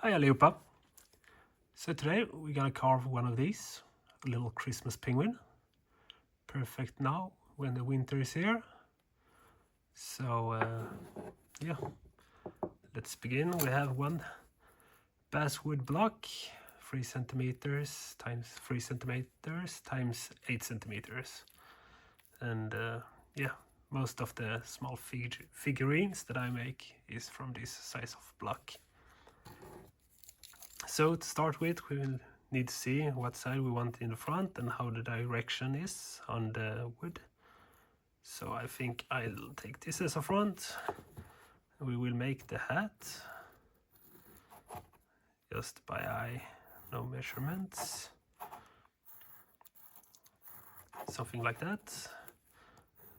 Hi allihopa! So today we're gonna carve one of these, a little Christmas penguin. Perfect now when the winter is here. So yeah, let's begin. We have one basswood block, 3 centimeters times 3 centimeters times 8 centimeters. And yeah, most of the small figurines that I make is from this size of block. So to start with, we will need to see what side we want in the front and how the direction is on the wood. So I think I'll take this as a front. We will make the hat just by eye, no measurements. Something like that.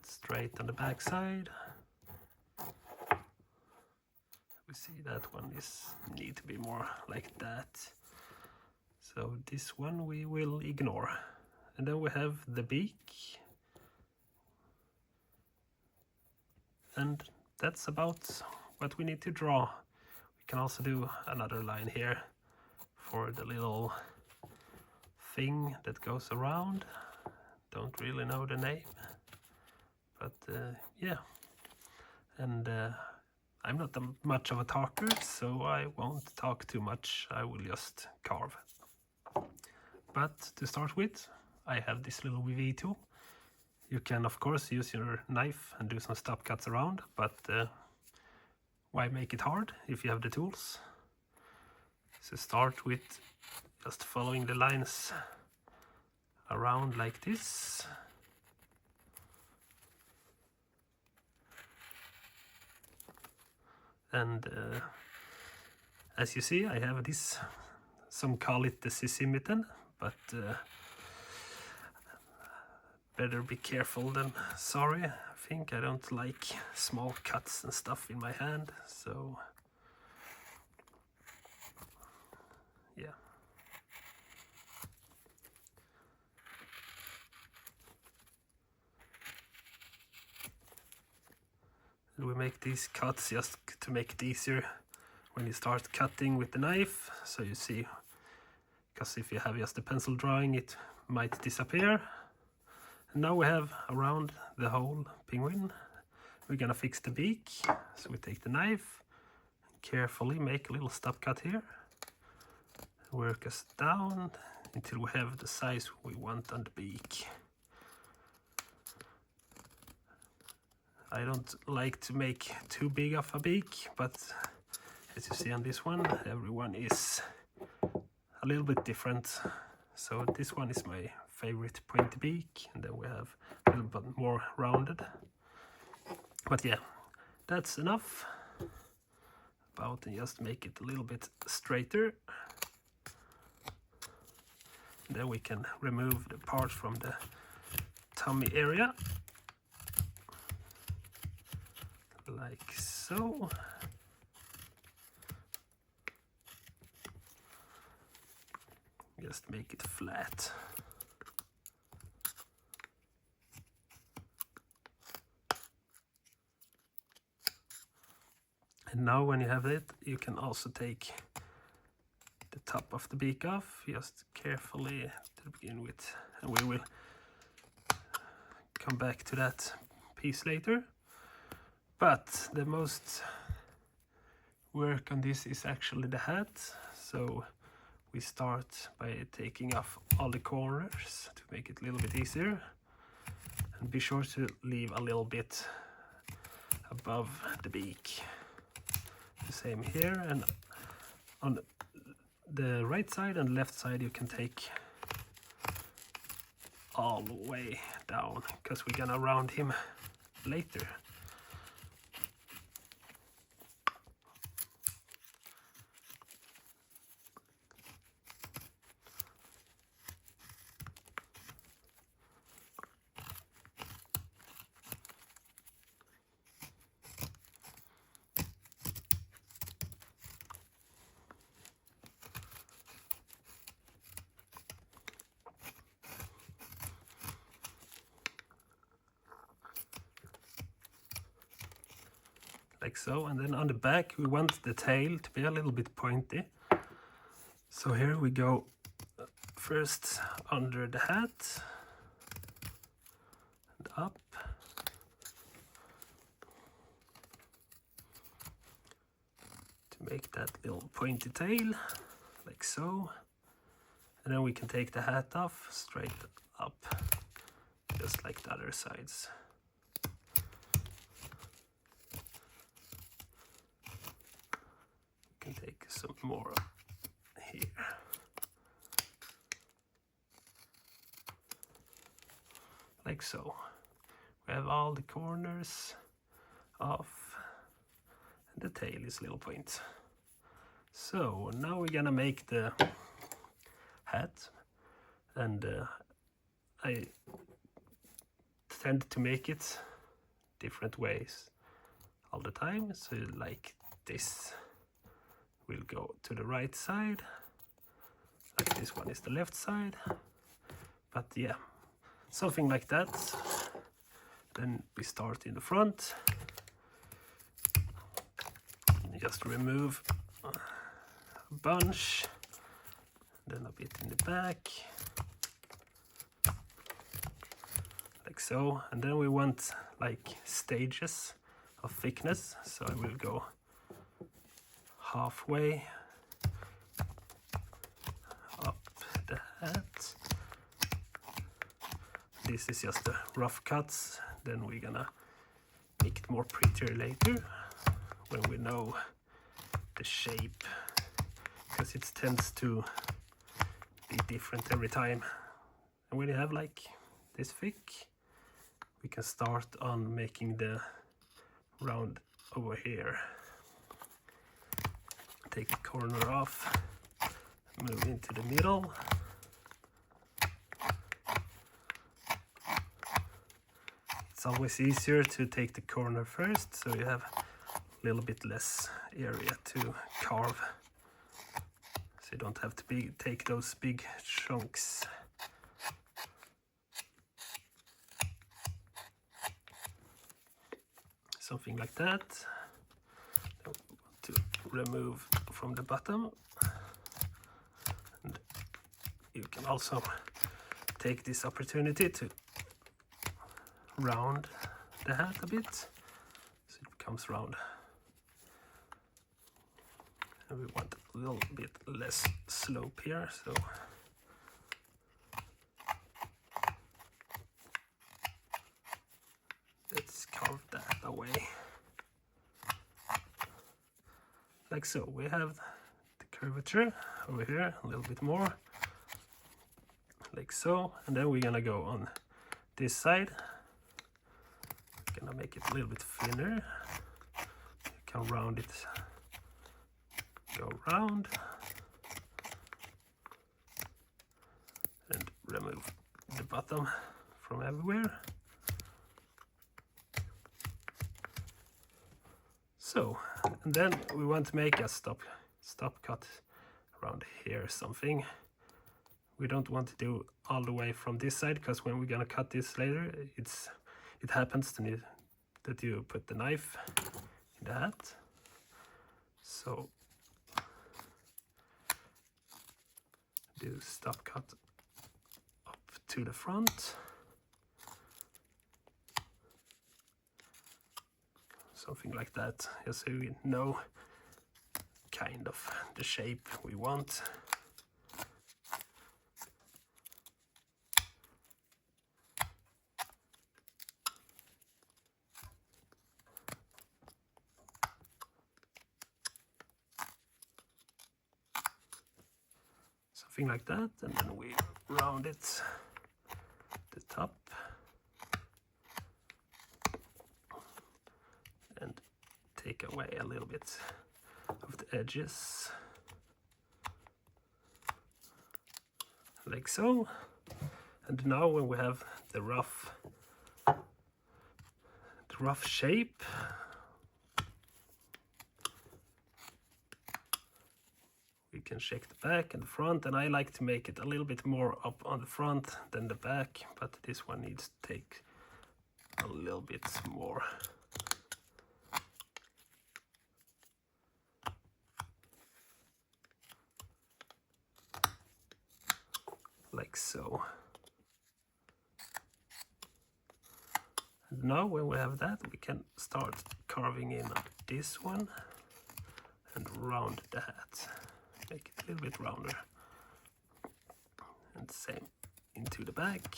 Straight on the back side. We see that one need to be more like that. So this one we will ignore. And then we have the beak. And that's about what we need to draw. We can also do another line here for the little thing that goes around. Don't really know the name. But yeah. And I'm not much of a talker, so I won't talk too much. I will just carve. But to start with, I have this little VV tool. You can of course use your knife and do some stop cuts around, but why make it hard if you have the tools? So start with just following the lines around like this. And as you see, I have this, some call it the sissy mitten, but better be careful than sorry. I think I don't like small cuts and stuff in my hand, so yeah. And we make these cuts just to make it easier when you start cutting with the knife, so you see, because if you have just a pencil drawing it might disappear. And now we have around the whole penguin. We're gonna fix the beak, so we take the knife, carefully make a little stop cut here, work us down until we have the size we want on the beak. I don't like to make too big of a beak, but as you see on this one, everyone is a little bit different. So this one is my favorite pointy beak, and then we have a little bit more rounded. But yeah, that's enough. About and just make it a little bit straighter. Then we can remove the parts from the tummy area. Like so. Just make it flat. And now when you have it, you can also take the top of the beak off, just carefully to begin with. And we will come back to that piece later. But the most work on this is actually the hat. So we start by taking off all the corners to make it a little bit easier. And be sure to leave a little bit above the beak. The same here, and on the right side and left side you can take all the way down, because we're gonna round him later. Like so, and then on the back we want the tail to be a little bit pointy, So here we go first under the hat and up. To make that little pointy tail, like so. And then we can take the hat off straight up, just like the other sides. We can take some more here. Like so. We have all the corners off, and the tail is little points. So now we're gonna make the hat, and I tend to make it different ways all the time. So like this will go to the right side, like this one is the left side, but yeah, something like that. Then we start in the front, just remove a bunch, then a bit in the back, like so. And then we want like stages of thickness, so I will go halfway up the hat. This is just the rough cuts, then we're gonna make it more prettier later when we know the shape, because it tends to be different every time. And when you have like this thick, we can start on making the round over here. Take the corner off, move into the middle. It's always easier to take the corner first, so you have a little bit less area to carve. So you don't have to take those big chunks. Something like that. Now we want to remove from the bottom. And you can also take this opportunity to round the hat a bit, so it becomes round. And we want a little bit less slope here, so let's carve that away. Like so. We have the curvature over here, a little bit more, like so. And then we're gonna go on this side. Gonna make it a little bit thinner. You can round it, go round, and remove the bottom from everywhere. So, and then we want to make a stop cut around here, something. We don't want to do all the way from this side, because when we're gonna cut this later, it happens to need that you put the knife in the hat. So do stop cut up to the front. Something like that, just so we know kind of the shape we want. Something like that, and then we round it the top and take away a little bit of the edges, like so. And now when we have the rough shape, we can check the back and the front, and I like to make it a little bit more up on the front than the back, but this one needs to take a little bit more. so. And now when we have that, we can start carving in this one and round the hat. Make it a little bit rounder. And same into the back.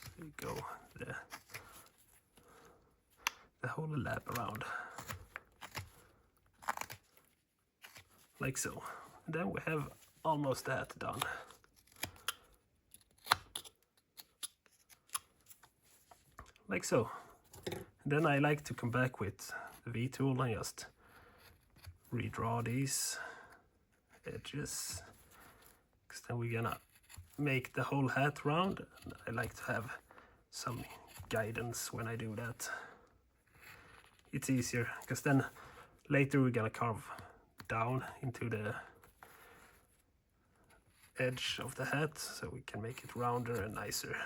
So you go the whole lap around. Like so. And then we have almost that done. Like so. And then I like to come back with the V-tool and just redraw these edges, because then we're gonna make the whole hat round, and I like to have some guidance when I do that. It's easier, because then later we're gonna carve down into the edge of the hat, so we can make it rounder and nicer.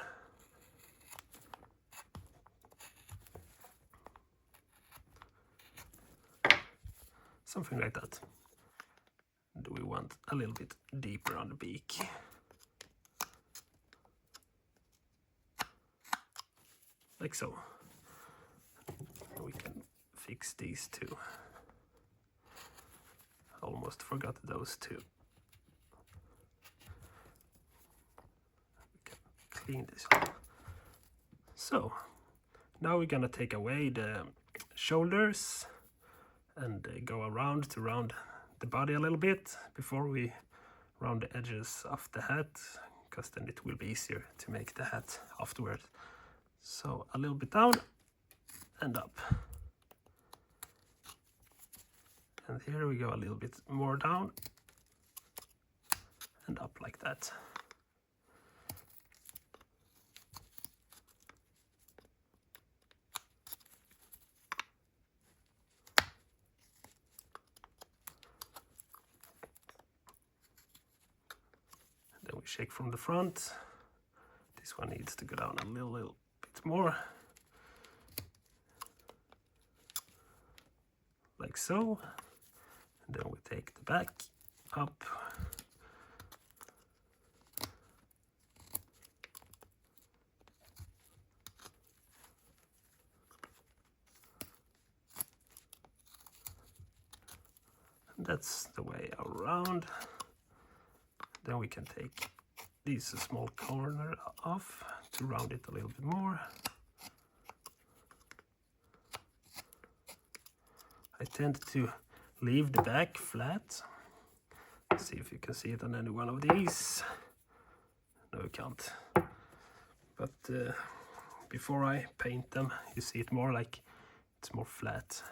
Something like that. And we want a little bit deeper on the beak. Like so. We can fix these two. Almost forgot those two. We can clean this one. So, now we're gonna take away the shoulders and go around to round the body a little bit before we round the edges of the hat, because then it will be easier to make the hat afterwards. So a little bit down and up. And here we go a little bit more down and up like that. Then we shake from the front. This one needs to go down a little bit more. Like so. And then we take the back up. And that's the way around. Then we can take this small corner off to round it a little bit more. I tend to leave the back flat. Let's see if you can see it on any one of these. No, you can't. But before I paint them, you see it more like it's more flat.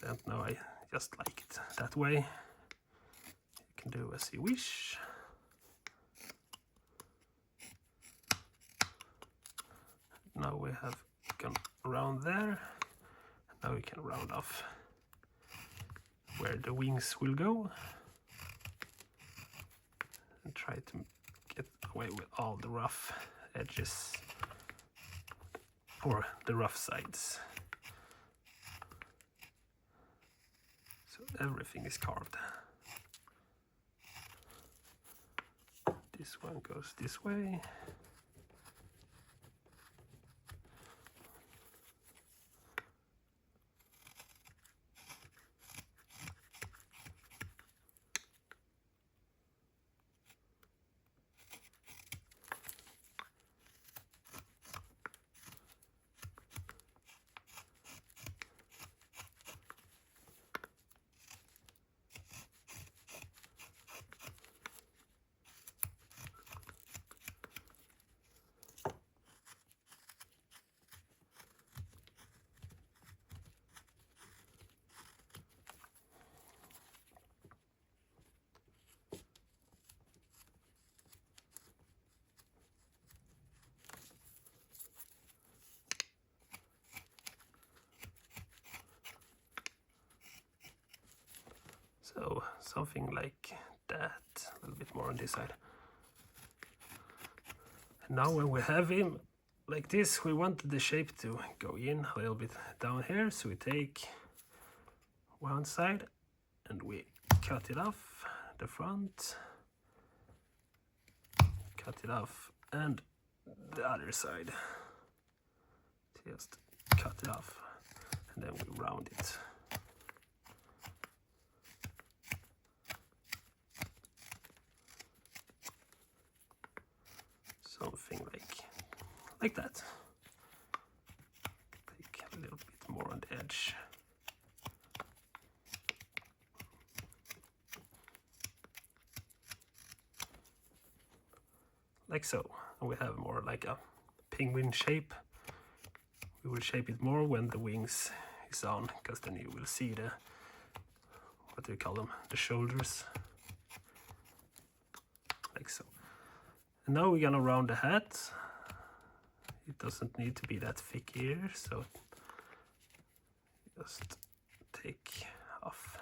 I don't know, I just like it that way. You can do as you wish. Now we have gone around there. Now we can round off where the wings will go and try to get away with all the rough edges or the rough sides. So everything is carved. This one goes this way. So something like that, a little bit more on this side. And now when we have him like this, we want the shape to go in a little bit down here, so we take one side and we cut it off the front, cut it off, and the other side, just cut it off, and then we round it. Something like that. Take a little bit more on the edge. Like so. And we have more like a penguin shape. We will shape it more when the wings is on, because then you will see the, what do you call them, the shoulders. Like so. And now we're gonna round the hat. It doesn't need to be that thick here, so just take off.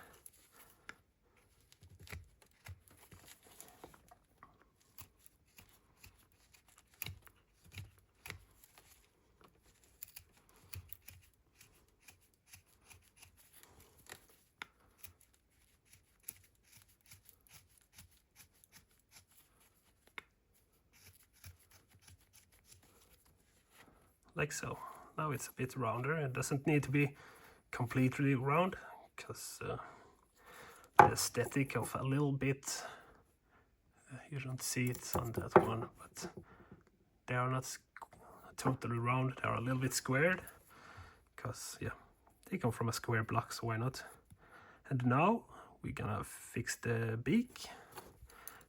Like so. Now it's a bit rounder. It doesn't need to be completely round, because the aesthetic of a little bit, you don't see it on that one, but they are not totally round, they are a little bit squared, because yeah, they come from a square block, so why not? And now we're gonna fix the beak.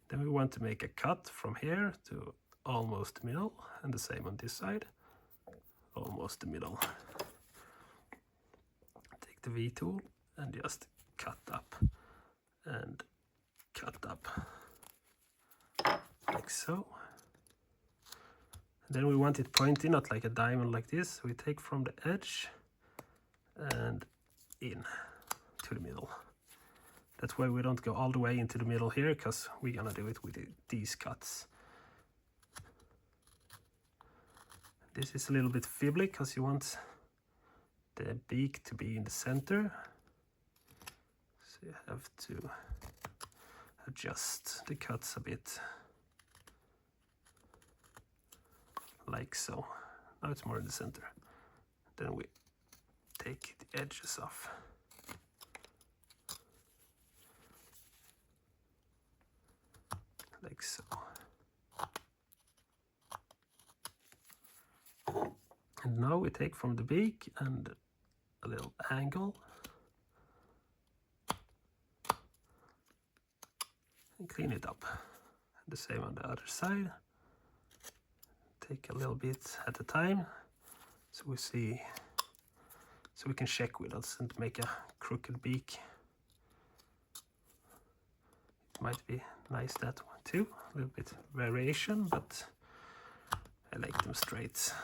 Then we want to make a cut from here to almost the middle, and the same on this side. Almost the middle. Take the V tool and just cut up and cut up like so. And then we want it pointy, not like a diamond like this. We take from the edge and in to the middle. That's why we don't go all the way into the middle here, because we're gonna do it with these cuts. This is a little bit fibbly because you want the beak to be in the center. So you have to adjust the cuts a bit. Like so. Now it's more in the center. Then we take the edges off. Like so. And now we take from the beak and a little angle and clean it up. And the same on the other side. Take a little bit at a time, so we see, so we can check with us and make a crooked beak. It might be nice, that one too, a little bit variation, but I like them straight.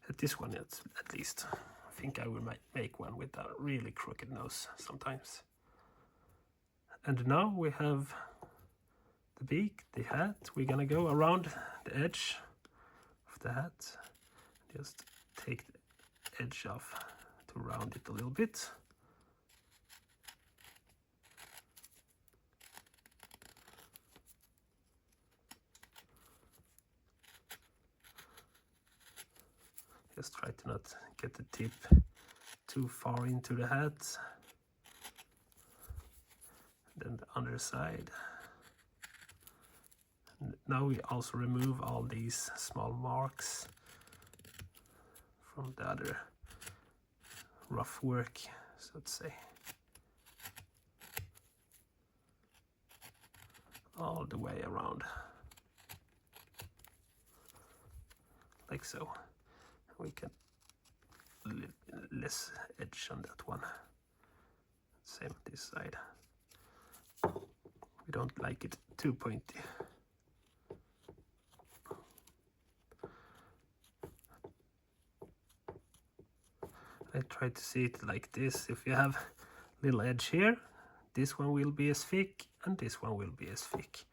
At this one at least. I think I will make one with a really crooked nose sometimes. And now we have the beak, the hat. We're gonna go around the edge of the hat. Just take the edge off to round it a little bit. Just try to not get the tip too far into the hat. Then the underside. And now we also remove all these small marks from the other rough work, so to say. All the way around. Like so. We can less edge on that one. Same on this side. We don't like it too pointy. I try to see it like this. If you have little edge here, this one will be as thick and this one will be as thick.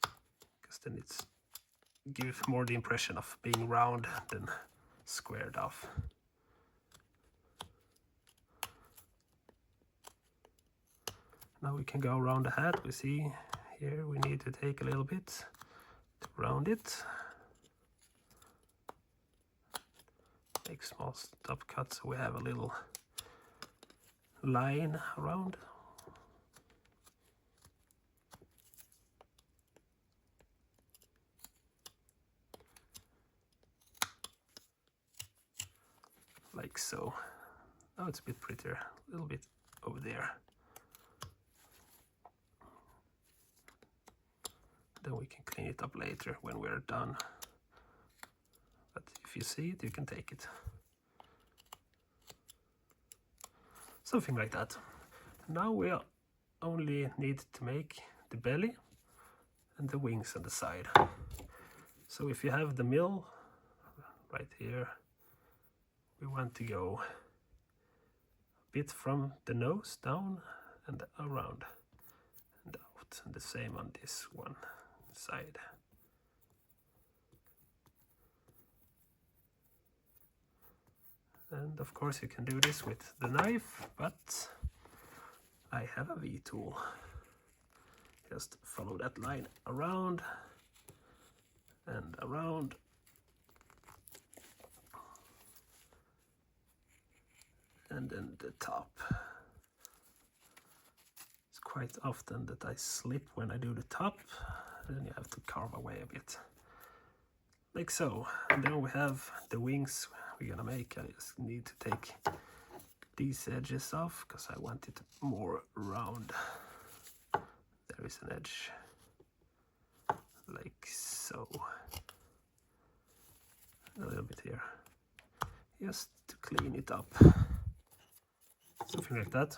Because then it's gives more the impression of being round than squared off. Now we can go around the hat. We see here we need to take a little bit to round it. Make small stop cuts so we have a little line around. Like so. Now it's a bit prettier, a little bit over there. Then we can clean it up later when we're done. But if you see it, you can take it. Something like that. Now we only need to make the belly and the wings on the side. So if you have the mill right here, we want to go a bit from the nose down and around and out, and the same on this one side. And of course you can do this with the knife, but I have a V-tool. Just follow that line around and around. And then the top. It's quite often that I slip when I do the top, and then you have to carve away a bit. Like so. And then we have the wings we're gonna make. I just need to take these edges off because I want it more round. There is an edge. Like so. A little bit here. Just to clean it up. Something like that.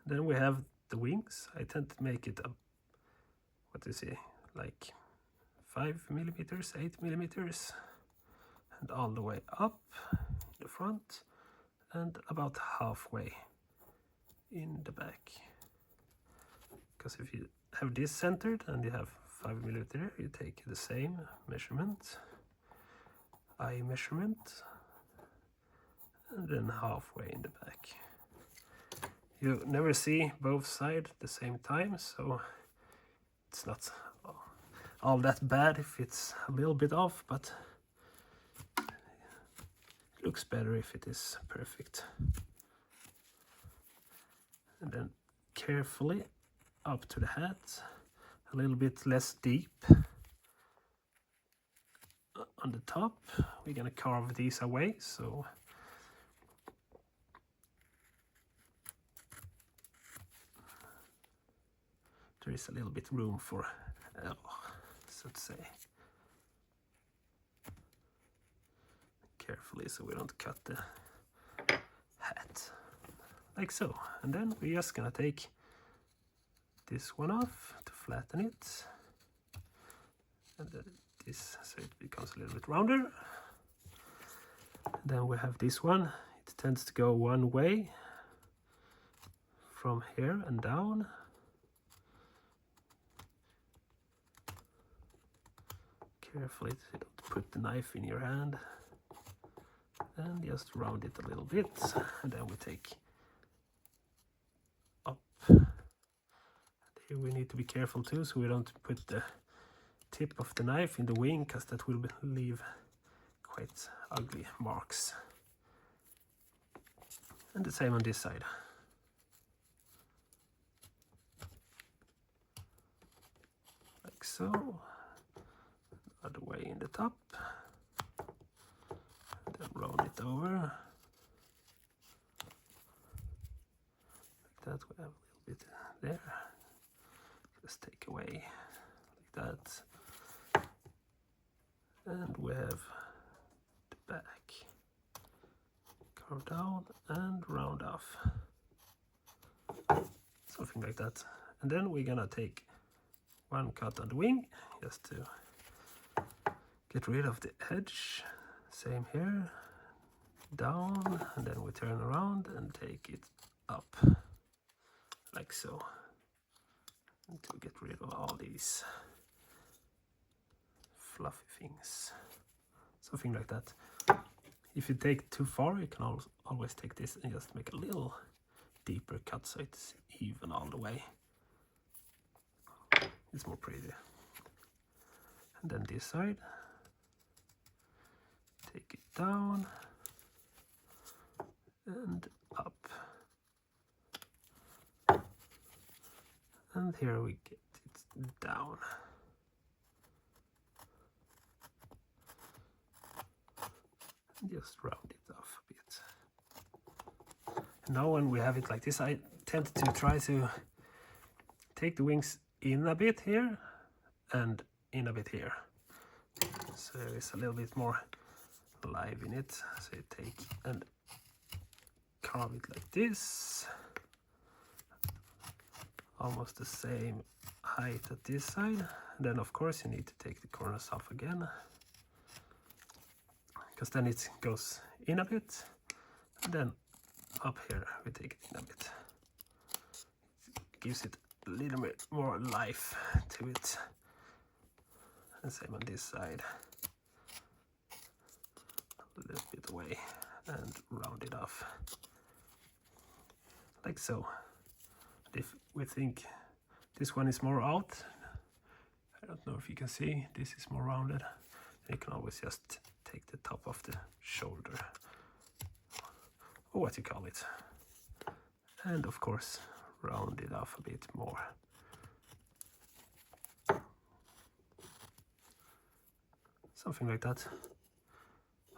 Then we have the wings. I tend to make it what do you say, like 5 millimeters, 8 millimeters, and all the way up in the front and about halfway in the back. Because if you have this centered and you have 5 millimeter, you take the same measurement, eye measurement, and then halfway in the back. You never see both sides at the same time, so it's not all that bad if it's a little bit off, but it looks better if it is perfect. And then carefully up to the hat, a little bit less deep. On the top, we're gonna carve these away, so there is a little bit room for, so to say. Carefully so we don't cut the hat. Like so. And then we're just gonna take this one off to flatten it. And then this so it becomes a little bit rounder. And then we have this one. It tends to go one way from here and down. Carefully so don't put the knife in your hand, and just round it a little bit, and then we take up. Here we need to be careful too, so we don't put the tip of the knife in the wing, because that will leave quite ugly marks. And the same on this side. Like so. Other way in the top, and then round it over like that. We have a little bit there, just take away like that, and we have the back, carve down and round off, something like that. And then we're gonna take one cut on the wing just to get rid of the edge. Same here, down, and then we turn around and take it up, like so, and to get rid of all these fluffy things, something like that. If you take too far, you can always take this and just make a little deeper cut so it's even all the way. It's more pretty. And then this side, take it down and up. And here we get it down. And just round it off a bit. Now when we have it like this, I tend to try to take the wings in a bit here and in a bit here. So it's a little bit more live in it. So you take and carve it like this. Almost the same height at this side. And then of course you need to take the corners off again, because then it goes in a bit, and then up here we take it in a bit. It gives it a little bit more life to it. And same on this side. A little bit away and round it off. Like so. If we think this one is more out, I don't know if you can see, this is more rounded. You can always just take the top of the shoulder, or what you call it. And of course, round it off a bit more. Something like that.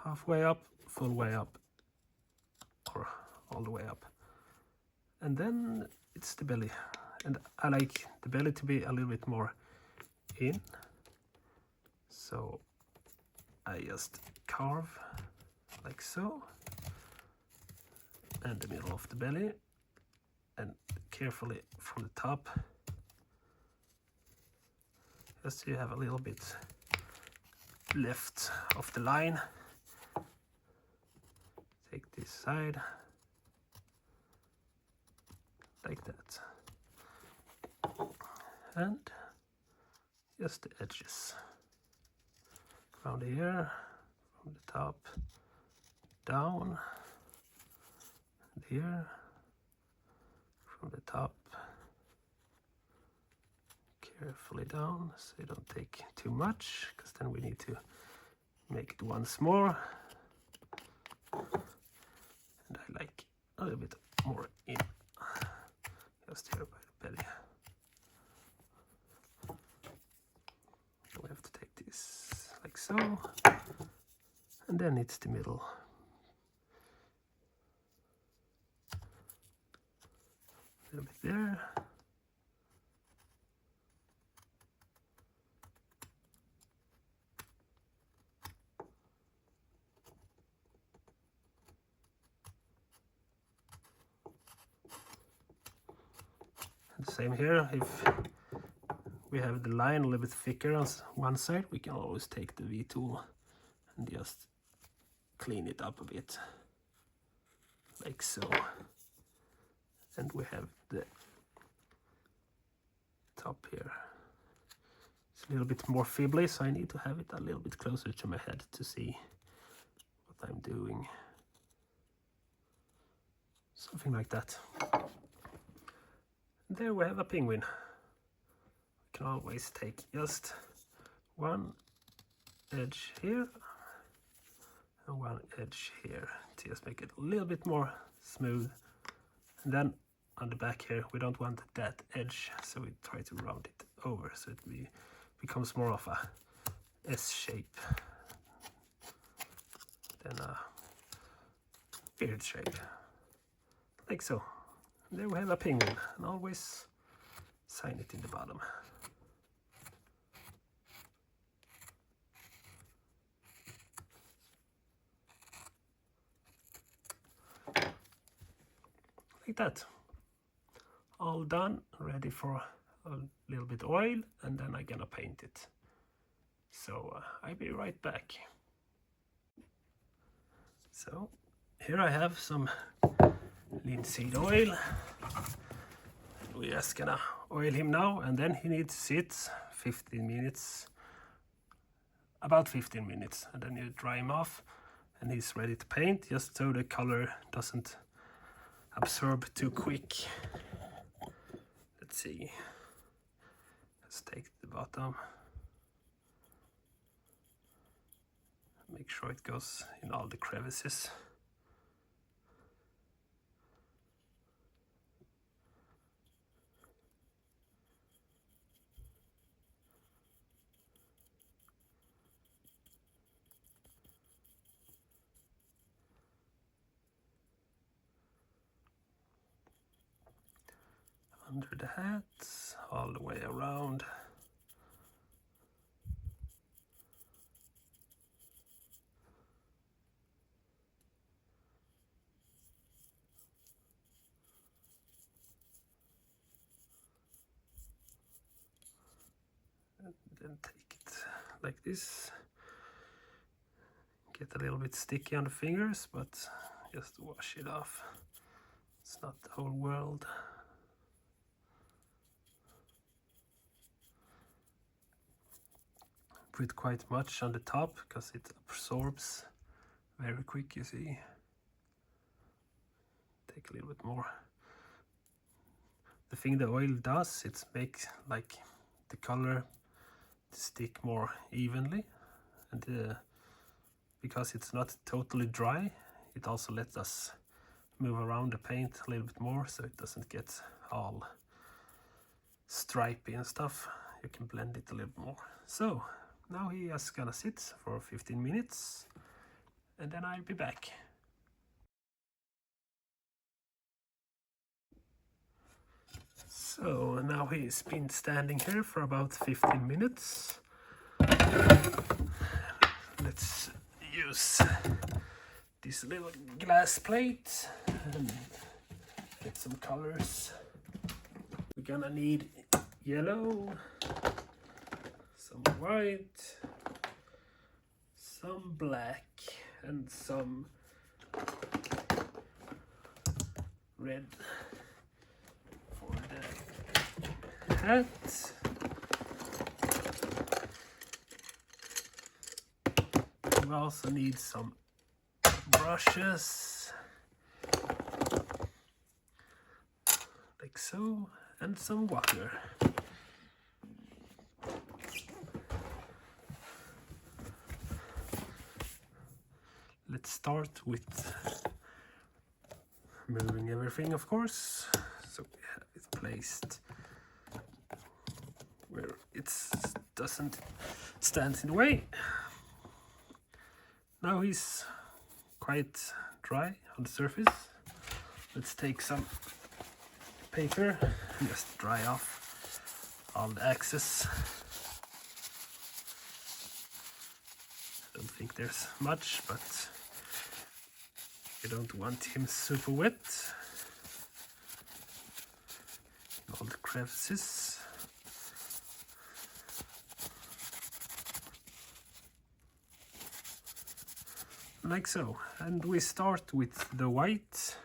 Halfway up, full way up, or all the way up. And then it's the belly. And I like the belly to be a little bit more in. So I just carve like so. And the middle of the belly. And carefully from the top. Just so you have a little bit left of the line. Take this side. Like that. And just the edges. Around here, from the top, down, and here, from the top, carefully down, so you don't take too much, because then we need to make it once more. And I like a little bit more in, just here by the belly. So we have to take this like so, and then it's the middle. A little bit there. And same here, if we have the line a little bit thicker on one side, we can always take the V tool and just clean it up a bit, like so. And we have the top here. It's a little bit more fibbly, so I need to have it a little bit closer to my head to see what I'm doing. Something like that. There we have a penguin. We can always take just one edge here and one edge here to just make it a little bit more smooth. And then on the back here, we don't want that edge, so we try to round it over so it becomes more of a S shape than a beard shape, like so. And there we have a penguin, and always sign it in the bottom. Like that. All done, ready for a little bit oil, and then I'm gonna paint it. So I'll be right back. So here I have some linseed oil. We're just gonna oil him now, and then he needs to sit 15 minutes, about 15 minutes, and then you dry him off, and he's ready to paint, just so the color doesn't absorb too quick. Let's see. Let's take the bottom. Make sure it goes in all the crevices. Under the hats, all the way around. And then take it like this. Get a little bit sticky on the fingers, but just wash it off. It's not the whole world. Put quite much on the top because it absorbs very quick, you see. Take a little bit more. The thing the oil does, it makes like the color stick more evenly, and because it's not totally dry, it also lets us move around the paint a little bit more so it doesn't get all stripy and stuff. You can blend it a little more. So now he is gonna sit for 15 minutes and then I'll be back. So now he's been standing here for about 15 minutes. Let's use this little glass plate and get some colors. We're gonna need yellow, some white, some black, and some red for the hat. We also need some brushes, like so, and some water. Let's start with moving everything, of course. So we have it placed where it doesn't stand in the way. Now he's quite dry on the surface. Let's take some paper and just dry off all the excess. I don't think there's much, but you don't want him super wet. All the crevices. Like so. And we start with the white.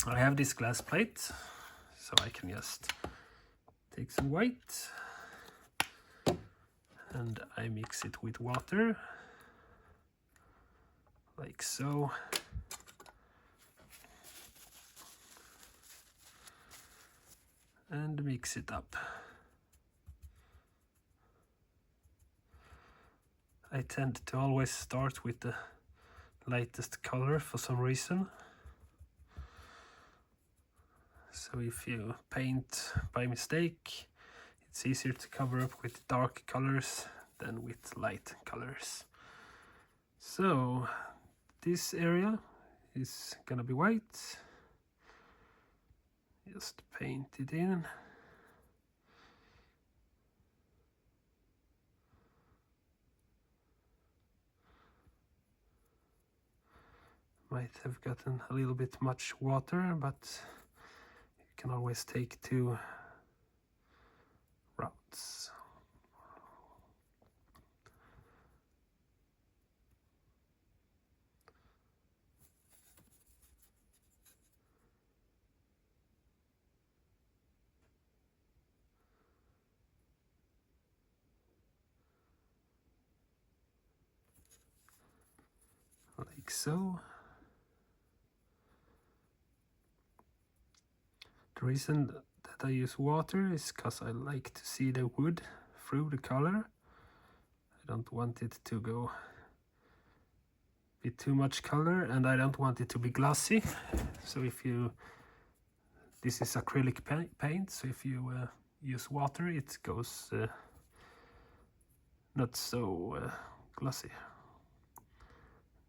I have this glass plate, so I can just take some white and I mix it with water, like so. And mix it up. I tend to always start with the lightest color for some reason. So if you paint by mistake, it's easier to cover up with dark colors than with light colors. So this area is gonna be white. Just paint it in. Might have gotten a little bit much water, but you can always take two routes. Like so. The reason that I use water is because I like to see the wood through the color. I don't want it to go with too much color, and I don't want it to be glossy. So if you, this is acrylic paint, so if you use water, it goes not so glossy.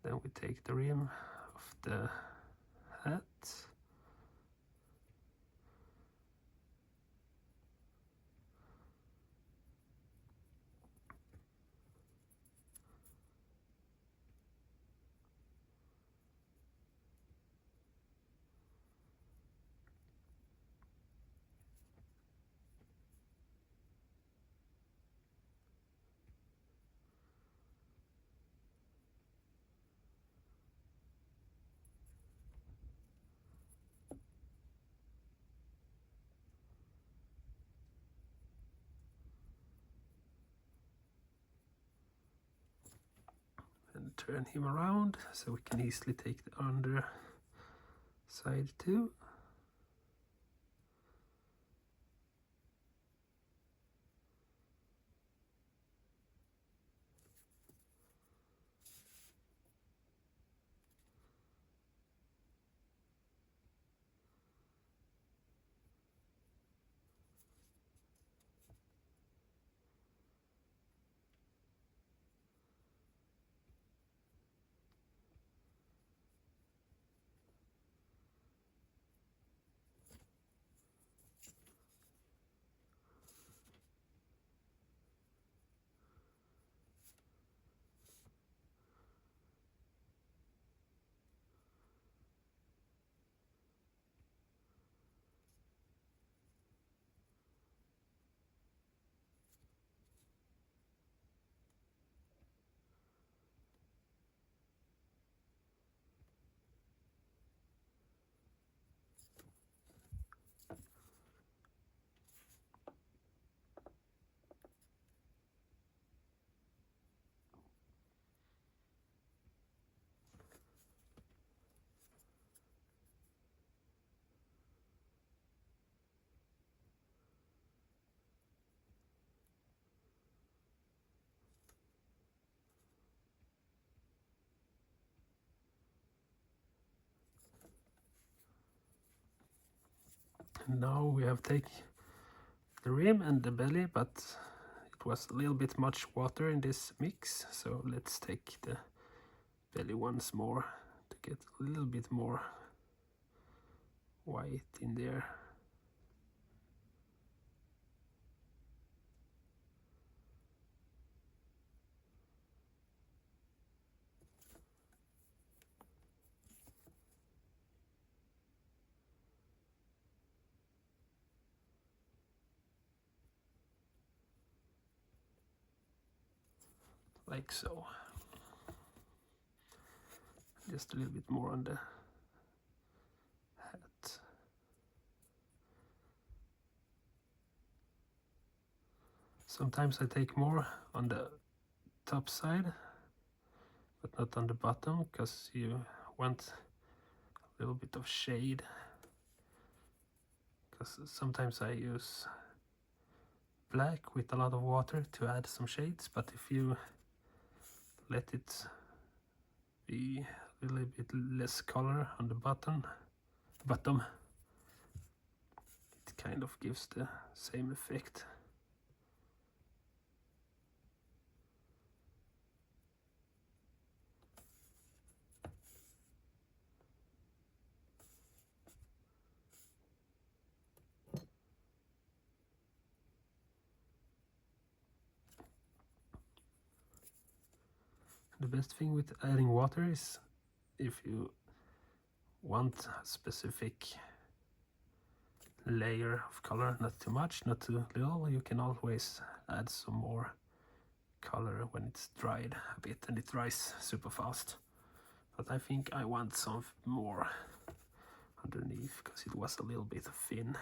Then we take the rim of the hat. And turn him around so we can easily take the under side too. And now we have taken the rim and the belly, but it was a little bit much water in this mix, so let's take the belly once more to get a little bit more white in there. Like so. Just a little bit more on the hat. Sometimes I take more on the top side, but not on the bottom, because you want a little bit of shade. Because sometimes I use black with a lot of water to add some shades, but if you let it be a little bit less color on the bottom, it kind of gives the same effect. The best thing with adding water is if you want a specific layer of color, not too much, not too little, you can always add some more color when it's dried a bit, and it dries super fast. But I think I want some more underneath because it was a little bit thin.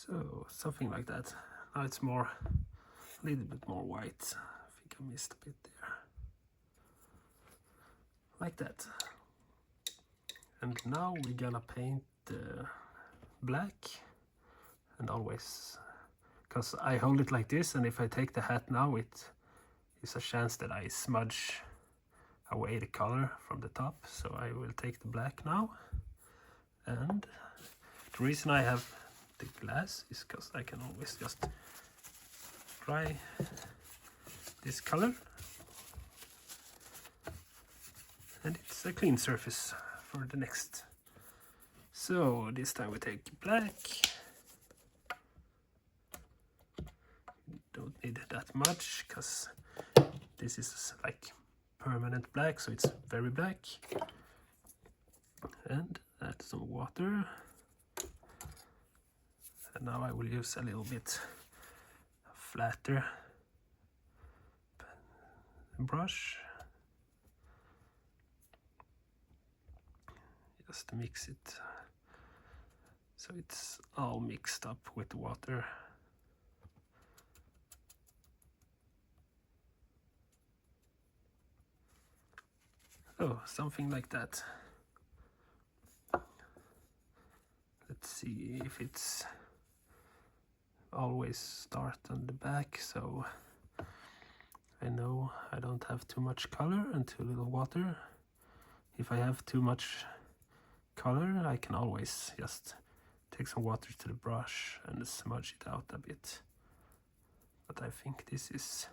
So something like that. Now it's more, a little bit more white. I think I missed a bit there. Like that. And now we're gonna paint black, and always, because I hold it like this, and if I take the hat now, it is a chance that I smudge away the color from the top. So I will take the black now, and the reason I have the glass is because I can always just dry this color, and it's a clean surface for the next. So this time we take black. Don't need that much because this is like permanent black, so it's very black. And add some water. And now I will use a little bit flatter brush. Just mix it so it's all mixed up with water. Oh, something like that. Let's see if it's always start on the back, so I know I don't have too much color and too little water. If I have too much color, I can always just take some water to the brush and smudge it out a bit. But I think this is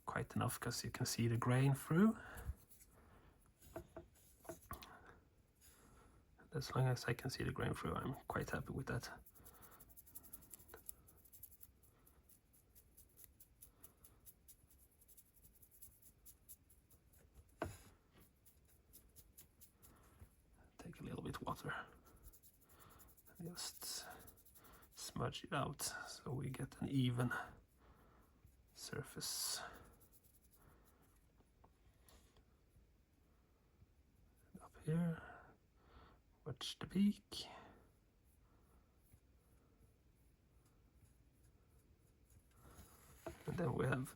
quite enough because you can see the grain through. As long as I can see the grain through, I'm quite happy with that. Take a little bit water and just smudge it out so we get an even surface. Up here, watch the beak. And then we have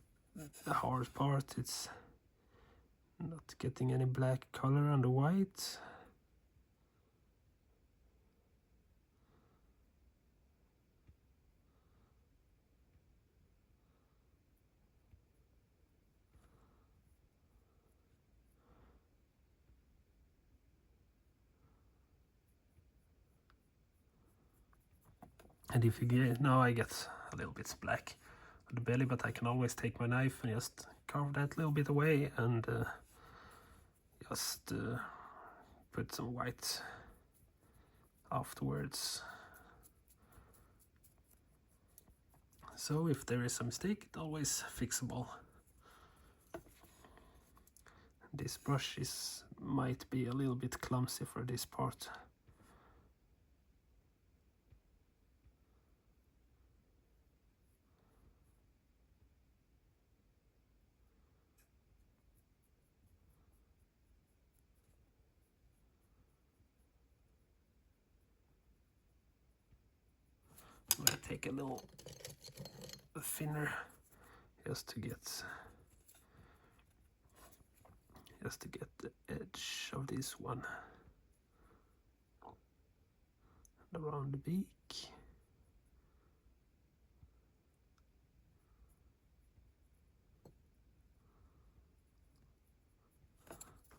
the hard part. It's not getting any black color on the white. And if you get, now I get a little bit black on the belly, but I can always take my knife and just carve that little bit away and just put some white afterwards. So if there is a mistake, it's always fixable. This brush might be a little bit clumsy for this part. I'm gonna take a little thinner just to get the edge of this one and around the beak.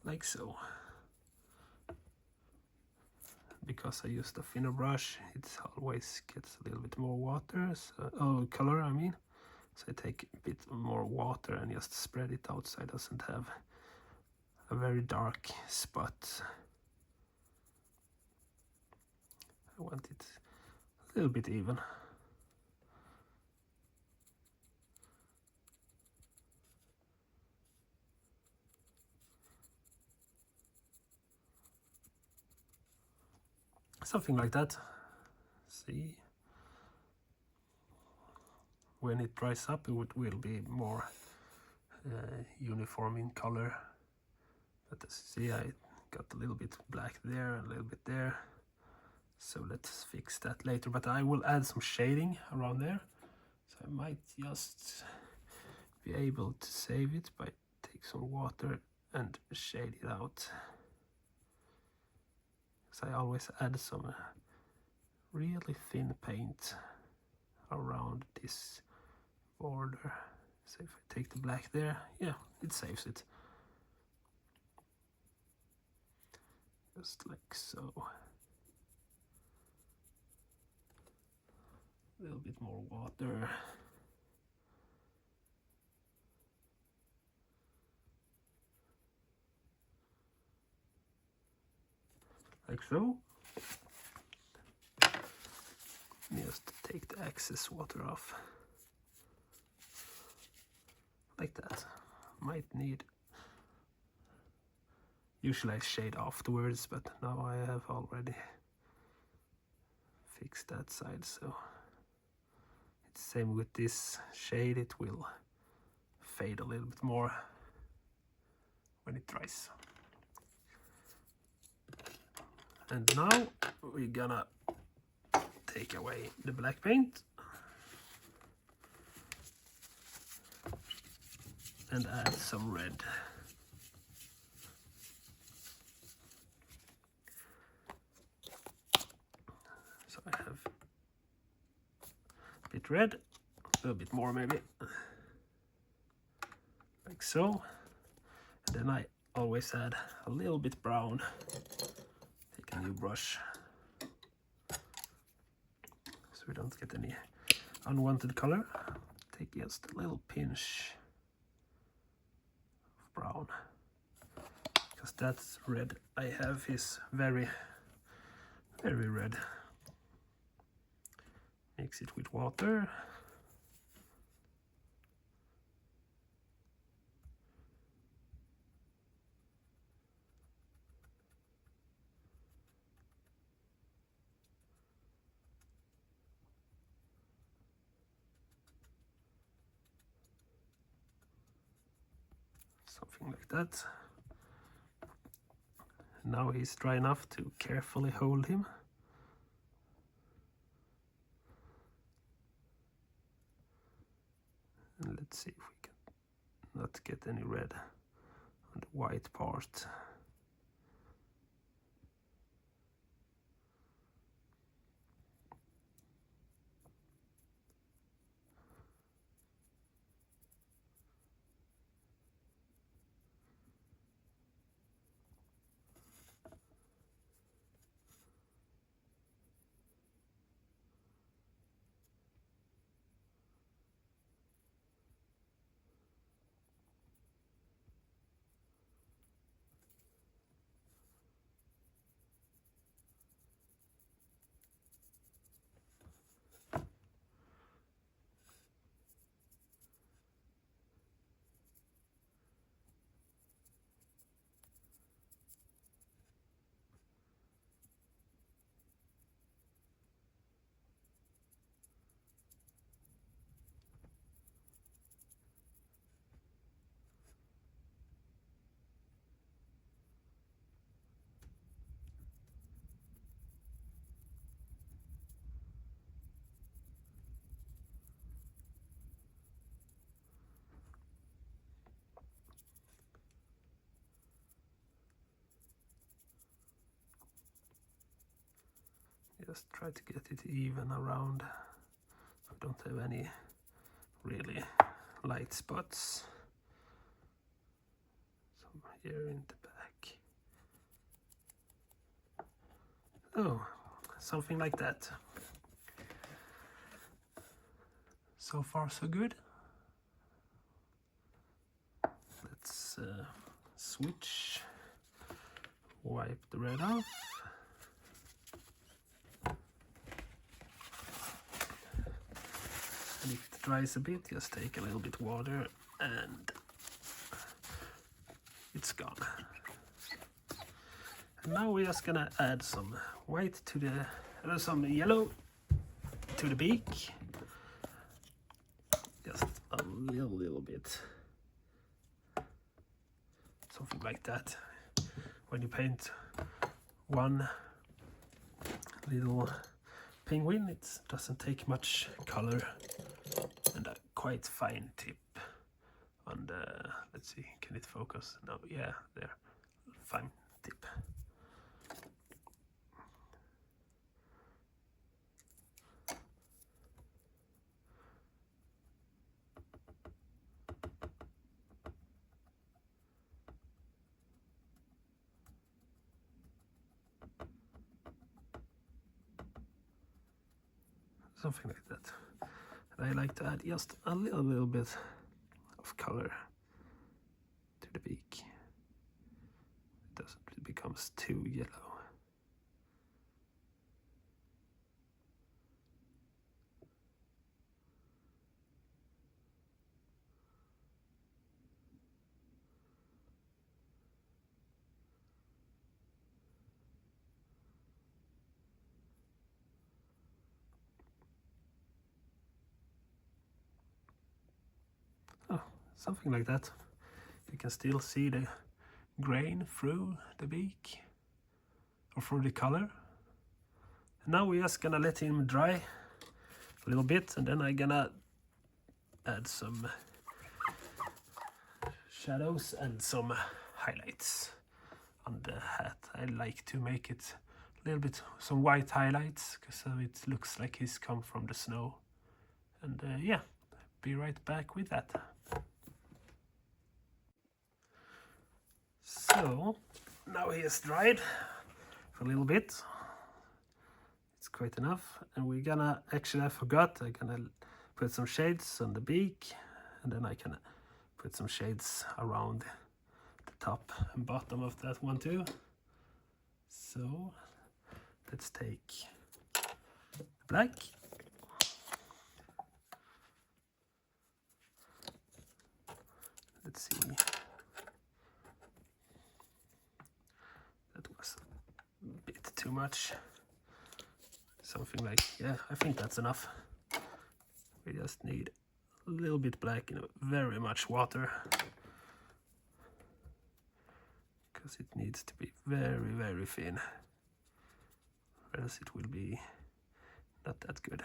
Like so. Because I used a thinner brush, it always gets a little bit more water, so, color I mean. So I take a bit more water and just spread it out so it doesn't have a very dark spot. I want it a little bit even. Something like that. See? When it dries up, it will be more uniform in color. But as you see, I got a little bit black there, a little bit there. So let's fix that later, but I will add some shading around there. So I might just be able to save it by take some water and shade it out. So I always add some really thin paint around this border. So if I take the black there, yeah, it saves it. Just like so. A little bit more water. Like so. Just take the excess water off. Like that. Might need. Usually I shade afterwards, but now I have already fixed that side, so it's the same with this shade. It will fade a little bit more when it dries. And now we're gonna take away the black paint and add some red. So I have a bit red, a little bit more maybe, like so. And then I always add a little bit brown. Take a new brush so we don't get any unwanted color. Take just a little pinch of brown, because that red I have is very, very red. Mix it with water. Something like that. Now he's dry enough to carefully hold him. And let's see if we can not get any red on the white part. Just try to get it even around. I don't have any really light spots. Some here in the back. Oh, something like that. So far so good. Let's switch. Wipe the red off. And if it dries a bit, just take a little bit water and it's gone. And now we're just gonna add some white to the, some yellow to the beak. Just a little bit. Something like that. When you paint one little penguin. It doesn't take much color, and a quite fine tip on the, let's see, can it focus? No, yeah, there, fine tip. Something like that. And I like to add just a little bit of color to the beak. It becomes too yellow. Oh, something like that. You can still see the grain through the beak, or through the color. And now we're just gonna let him dry a little bit, and then I'm gonna add some shadows and some highlights on the hat. I like to make it a little bit some white highlights, because so it looks like he's come from the snow. And yeah, be right back with that. So now he is dried for a little bit. It's quite enough, and we're gonna, actually I forgot, I'm gonna put some shades on the beak, and then I can put some shades around the top and bottom of that one too. So let's take the black. Let's see. That was a bit too much. Something like, yeah, I think that's enough. We just need a little bit black in very much water, because it needs to be very thin, or else it will be not that good.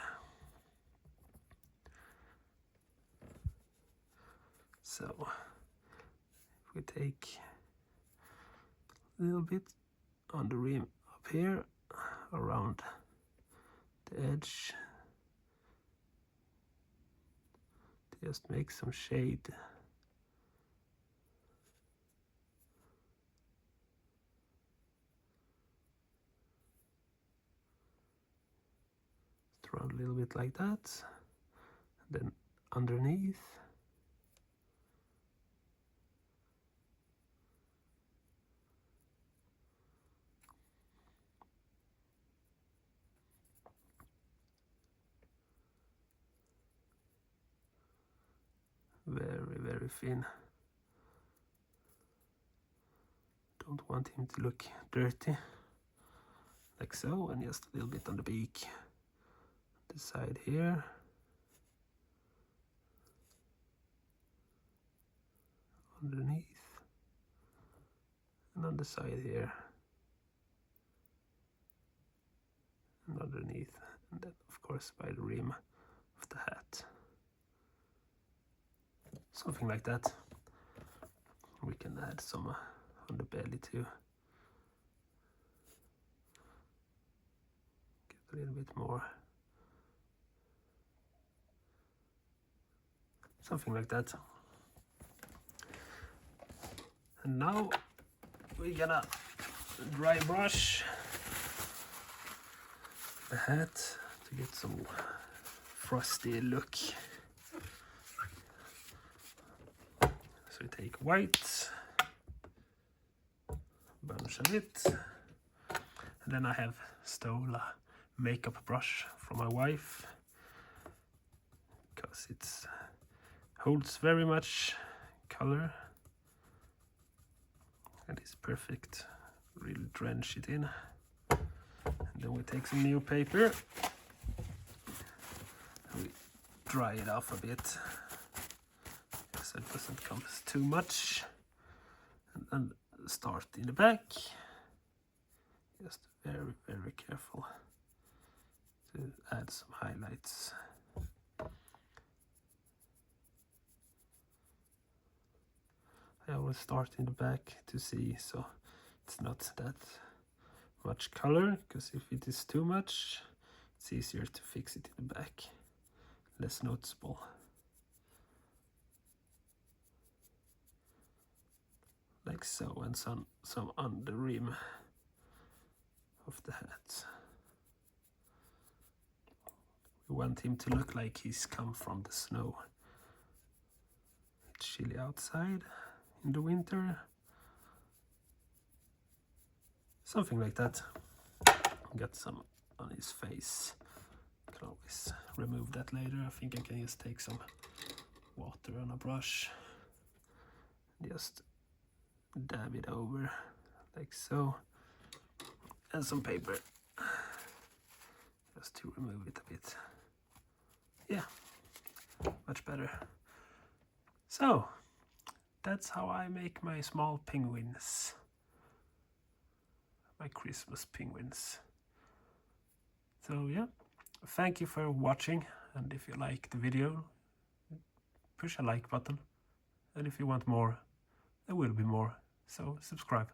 So if we take a little bit on the rim up here, around the edge, to just make some shade. Just around a little bit like that, and then underneath. Very thin. Don't want him to look dirty, like so, and just a little bit on the beak, the side here, underneath, and on the side here, and underneath, and then of course by the rim of the hat. Something like that. We can add some on the belly too. Get a little bit more. Something like that. And now we're gonna dry brush the hat to get some frosty look. So we take white, bunch of it, and then I have stole a makeup brush from my wife, because it holds very much color and it's perfect. Really drench it in, and then we take some new paper and we dry it off a bit, so it doesn't come too much. And then start in the back, just very careful add some highlights. I always start in the back to see, so it's not that much color, because if it is too much, it's easier to fix it in the back, less noticeable. Like so, and some on the rim of the hat. We want him to look like he's come from the snow. It's chilly outside in the winter. Something like that. Get some on his face. Can always remove that later. I think I can just take some water on a brush. Just dab it over like so. And some paper. Just to remove it a bit. Yeah, much better. So, that's how I make my small penguins. My Christmas penguins. So yeah, thank you for watching, and if you like the video, push a like button, and if you want more, there will be more, so subscribe.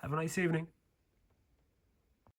Have a nice evening.